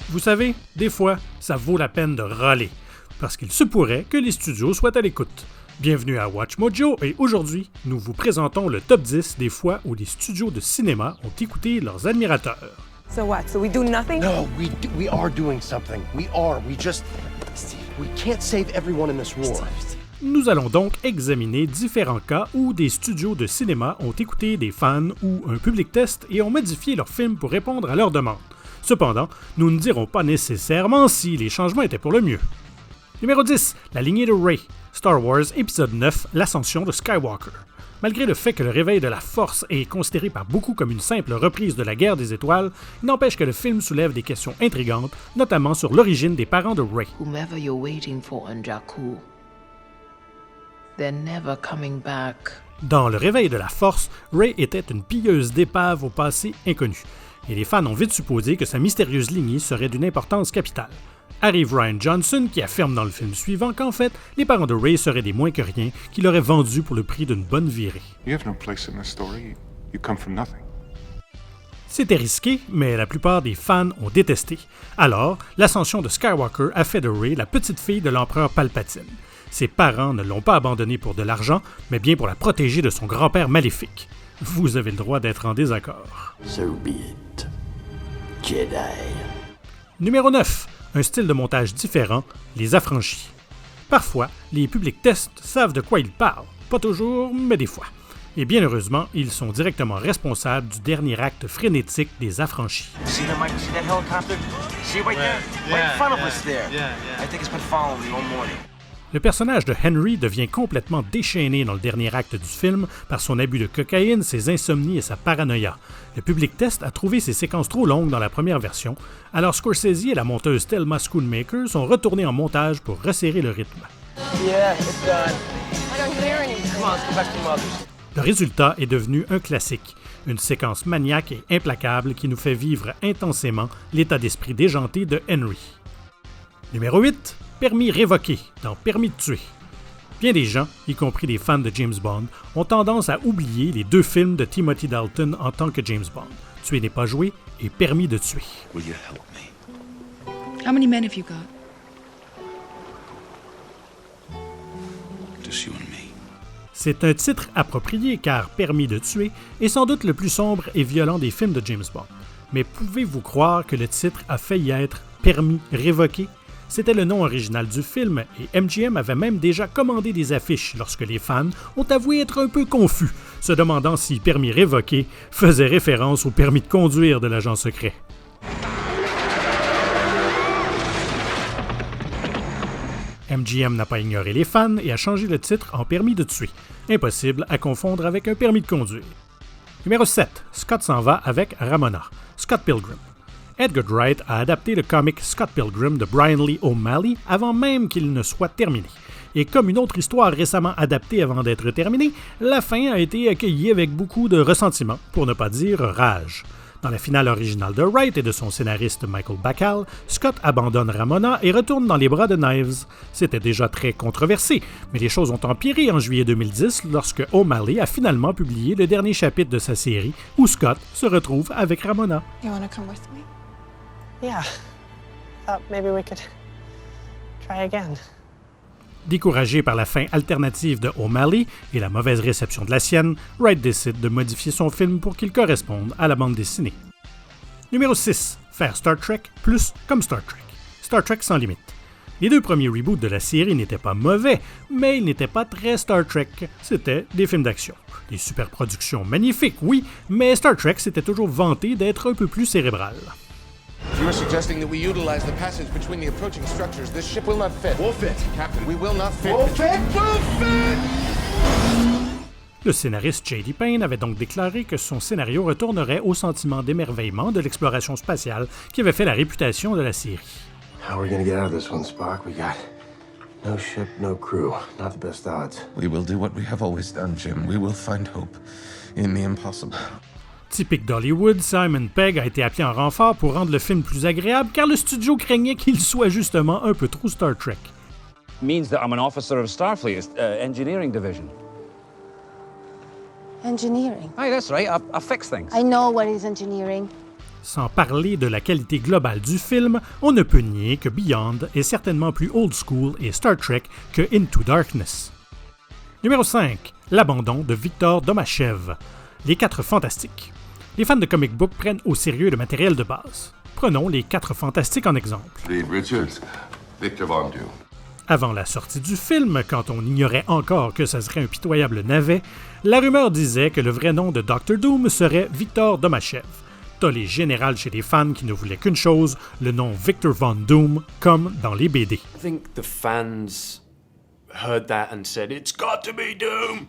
Vous savez, des fois, ça vaut la peine de râler, parce qu'il se pourrait que les studios soient à l'écoute. Bienvenue à Watch Mojo et aujourd'hui, nous vous présentons le top 10 des fois où les studios de cinéma ont écouté leurs admirateurs. So what? So we do nothing? No, we are doing something. We can't save everyone in this war. Nous allons donc examiner différents cas où des studios de cinéma ont écouté des fans ou un public test et ont modifié leur film pour répondre à leurs demandes. Cependant, nous ne dirons pas nécessairement si les changements étaient pour le mieux. Numéro 10. La lignée de Rey. Star Wars épisode 9. L'ascension de Skywalker. Malgré le fait que le réveil de la Force est considéré par beaucoup comme une simple reprise de la Guerre des Étoiles, il n'empêche que le film soulève des questions intrigantes, notamment sur l'origine des parents de Rey. Whomever you're waiting for on Jakku, they're never coming back. Dans le réveil de la Force, Rey était une pilleuse d'épaves au passé inconnu, et les fans ont vite supposé que sa mystérieuse lignée serait d'une importance capitale. Arrive Rian Johnson qui affirme dans le film suivant qu'en fait, les parents de Rey seraient des moins que rien qui l'auraient vendu pour le prix d'une bonne virée. C'était risqué, mais la plupart des fans ont détesté. Alors, l'ascension de Skywalker a fait de Rey la petite fille de l'empereur Palpatine. Ses parents ne l'ont pas abandonnée pour de l'argent, mais bien pour la protéger de son grand-père maléfique. Vous avez le droit d'être en désaccord. So be it, Jedi. Numéro 9. Un style de montage différent, les affranchis. Parfois, les publics tests savent de quoi ils parlent. Pas toujours, mais des fois. Et bien heureusement, ils sont directement responsables du dernier acte frénétique des affranchis. Le personnage de Henry devient complètement déchaîné dans le dernier acte du film par son abus de cocaïne, ses insomnies et sa paranoïa. Le public test a trouvé ces séquences trop longues dans la première version, alors Scorsese et la monteuse Thelma Schoonmaker sont retournés en montage pour resserrer le rythme. Le résultat est devenu un classique, une séquence maniaque et implacable qui nous fait vivre intensément l'état d'esprit déjanté de Henry. Numéro 8. Permis révoqué dans Permis de tuer. Bien des gens, y compris des fans de James Bond, ont tendance à oublier les deux films de Timothy Dalton en tant que James Bond, Tuer n'est pas joué et Permis de tuer. Will you help me? How many men have you got? Just you and me. C'est un titre approprié car Permis de tuer est sans doute le plus sombre et violent des films de James Bond. Mais pouvez-vous croire que le titre a failli être Permis révoqué? C'était le nom original du film et MGM avait même déjà commandé des affiches lorsque les fans ont avoué être un peu confus, se demandant si Permis révoqué faisait référence au permis de conduire de l'agent secret. MGM n'a pas ignoré les fans et a changé le titre en Permis de tuer, impossible à confondre avec un permis de conduire. Numéro 7. Scott s'en va avec Ramona, Scott Pilgrim. Edgar Wright a adapté le comic Scott Pilgrim de Brian Lee O'Malley avant même qu'il ne soit terminé. Et comme une autre histoire récemment adaptée avant d'être terminée, la fin a été accueillie avec beaucoup de ressentiment, pour ne pas dire rage. Dans la finale originale de Wright et de son scénariste Michael Bacall, Scott abandonne Ramona et retourne dans les bras de Knives. C'était déjà très controversé, mais les choses ont empiré en juillet 2010 lorsque O'Malley a finalement publié le dernier chapitre de sa série où Scott se retrouve avec Ramona. You wanna come with me? Yeah. Thought maybe we could try again. Découragé par la fin alternative de O'Malley et la mauvaise réception de la sienne, Wright décide de modifier son film pour qu'il corresponde à la bande dessinée. Numéro 6. Faire Star Trek plus comme Star Trek. Star Trek sans limite. Les deux premiers reboots de la série n'étaient pas mauvais, mais ils n'étaient pas très Star Trek. C'était des films d'action. Des superproductions magnifiques, oui, mais Star Trek s'était toujours vanté d'être un peu plus cérébral. You are suggesting that we utilize the passage between the approaching structures. This ship will not fit. We'll fit. Captain, we will not fit. We'll fit! We'll fit! Le scénariste J.D. Payne avait donc déclaré que son scénario retournerait au sentiment d'émerveillement de l'exploration spatiale qui avait fait la réputation de la série. How are we gonna get out of this one, Spock? We got no ship, no crew. Not the best odds. We will do what we have always done, Jim. We will find hope in the impossible. Typique d'Hollywood, Simon Pegg a été appelé en renfort pour rendre le film plus agréable car le studio craignait qu'il soit justement un peu trop Star Trek. Means that I'm an officer of Starfleet's engineering division. Engineering? Aye, that's right. I fix things. I know what is engineering. Sans parler de la qualité globale du film, on ne peut nier que Beyond est certainement plus old school et Star Trek que Into Darkness. Numéro 5. L'abandon de Victor Domashev. Les 4 Fantastiques. Les fans de comic book prennent au sérieux le matériel de base. Prenons les 4 Fantastiques en exemple. Reed Richards, Victor Von Doom. Avant la sortie du film, quand on ignorait encore que ça serait un pitoyable navet, la rumeur disait que le vrai nom de Dr. Doom serait Victor Domashev. Tollé général chez les fans qui ne voulaient qu'une chose, le nom Victor Von Doom, comme dans les BD. I think the fans heard that and said, "It's got to be Doom!"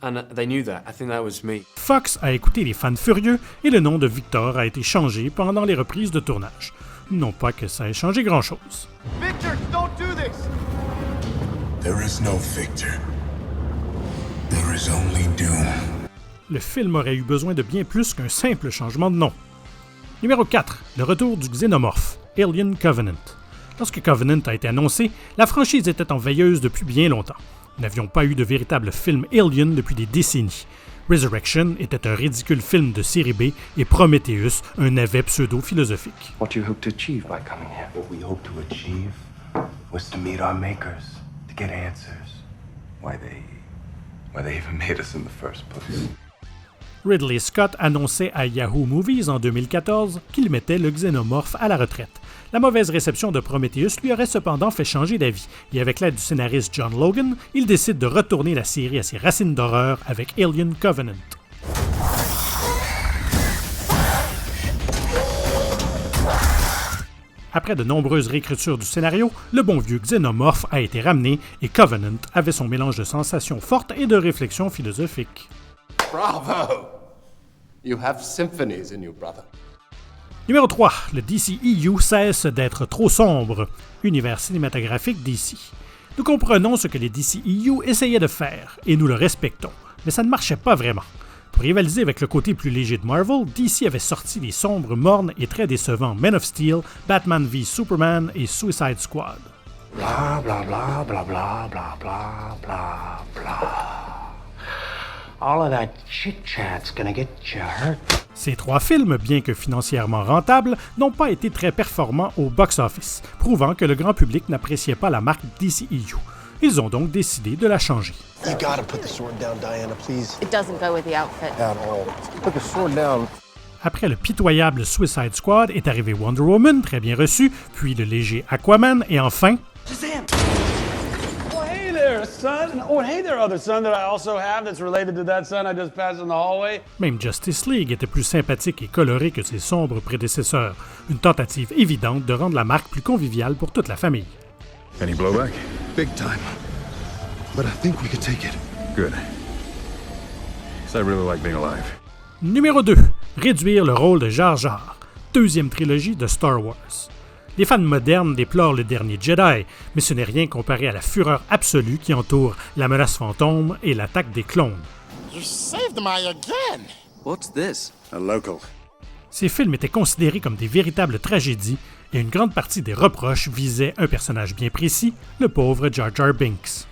And they knew that. I think that was me. Fox a écouté les fans furieux et le nom de Victor a été changé pendant les reprises de tournage. Non pas que ça ait changé grand-chose. Victor, don't do this! There is no Victor. There is only Doom. Le film aurait eu besoin de bien plus qu'un simple changement de nom. Numéro 4. Le retour du xénomorphe, Alien Covenant. Lorsque Covenant a été annoncé, la franchise était en veilleuse depuis bien longtemps. Nous n'avions pas eu de véritable film Alien depuis des décennies. Resurrection était un ridicule film de série B et Prometheus un navet pseudo-philosophique. What do you hope to achieve by coming here? What we hope to achieve was to meet our makers, to get answers. Why they even made us in the first place. Ridley Scott annonçait à Yahoo Movies en 2014 qu'il mettait le xénomorphe à la retraite. La mauvaise réception de Prometheus lui aurait cependant fait changer d'avis, et avec l'aide du scénariste John Logan, il décide de retourner la série à ses racines d'horreur avec Alien Covenant. Après de nombreuses réécritures du scénario, le bon vieux xénomorphe a été ramené et Covenant avait son mélange de sensations fortes et de réflexions philosophiques. Bravo! You have symphonies in you, brother. Numéro 3. Le DCEU cesse d'être trop sombre. Univers cinématographique DC. Nous comprenons ce que les DCEU essayaient de faire, et nous le respectons, mais ça ne marchait pas vraiment. Pour rivaliser avec le côté plus léger de Marvel, DC avait sorti les sombres, mornes et très décevants Man of Steel, Batman v Superman et Suicide Squad. Blah, blah, blah, blah, blah, blah, blah, blah, blah. All of that chit-chat's gonna get you hurt. Ces 3 films, bien que financièrement rentables, n'ont pas été très performants au box-office, prouvant que le grand public n'appréciait pas la marque DCEU. Ils ont donc décidé de la changer. You gotta put the sword down, Diana, please. It doesn't go with the outfit. At all. Put the sword down. Après le pitoyable Suicide Squad est arrivé Wonder Woman, très bien reçu, puis le léger Aquaman, et enfin... Shazam! Oh, hey there, son! Oh, hey there, other son that I also have that's related to that son I just passed in the hallway. Même Justice League était plus sympathique et coloré que ses sombres prédécesseurs, une tentative évidente de rendre la marque plus conviviale pour toute la famille. Any blowback? Big time. But I think we could take it. Good. 'Cause I really like being alive. Numéro 2. Réduire le rôle de Jar Jar. Deuxième trilogie de Star Wars. Les fans modernes déplorent le dernier Jedi, mais ce n'est rien comparé à la fureur absolue qui entoure la menace fantôme et l'attaque des clones. You saved my again! What's this? A local. Ces films étaient considérés comme des véritables tragédies et une grande partie des reproches visaient un personnage bien précis, le pauvre Jar Jar Binks.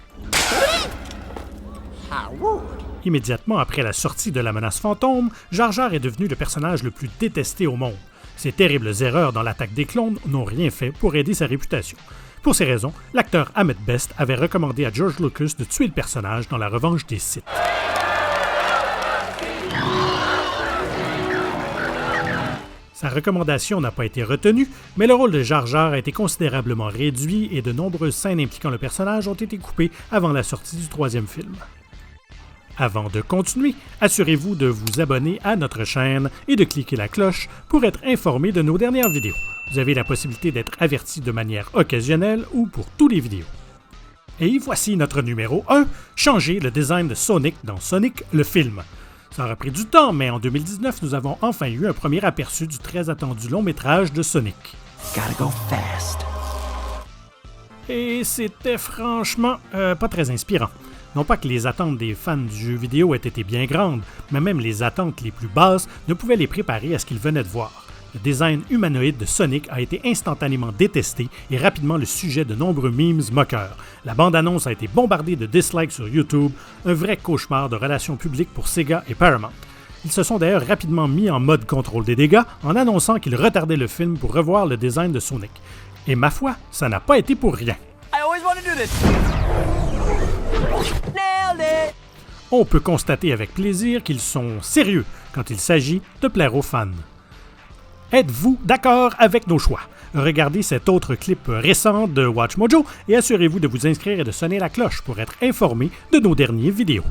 Immédiatement après la sortie de La Menace Fantôme, Jar Jar est devenu le personnage le plus détesté au monde. Ses terribles erreurs dans l'attaque des clones n'ont rien fait pour aider sa réputation. Pour ces raisons, l'acteur Ahmed Best avait recommandé à George Lucas de tuer le personnage dans La Revanche des Sith. Sa recommandation n'a pas été retenue, mais le rôle de Jar Jar a été considérablement réduit et de nombreuses scènes impliquant le personnage ont été coupées avant la sortie du 3e film. Avant de continuer, assurez-vous de vous abonner à notre chaîne et de cliquer la cloche pour être informé de nos dernières vidéos. Vous avez la possibilité d'être averti de manière occasionnelle ou pour tous les vidéos. Et voici notre numéro 1, changer le design de Sonic dans Sonic le film. Ça aura pris du temps, mais en 2019, nous avons enfin eu un premier aperçu du très attendu long-métrage de Sonic. Gotta go fast. Et c'était franchement pas très inspirant. Non pas que les attentes des fans du jeu vidéo aient été bien grandes, mais même les attentes les plus basses ne pouvaient les préparer à ce qu'ils venaient de voir. Le design humanoïde de Sonic a été instantanément détesté et rapidement le sujet de nombreux memes moqueurs. La bande-annonce a été bombardée de dislikes sur YouTube, un vrai cauchemar de relations publiques pour Sega et Paramount. Ils se sont d'ailleurs rapidement mis en mode contrôle des dégâts en annonçant qu'ils retardaient le film pour revoir le design de Sonic. Et ma foi, ça n'a pas été pour rien. On peut constater avec plaisir qu'ils sont sérieux quand il s'agit de plaire aux fans. Êtes-vous d'accord avec nos choix? Regardez cet autre clip récent de WatchMojo et assurez-vous de vous inscrire et de sonner la cloche pour être informé de nos dernières vidéos.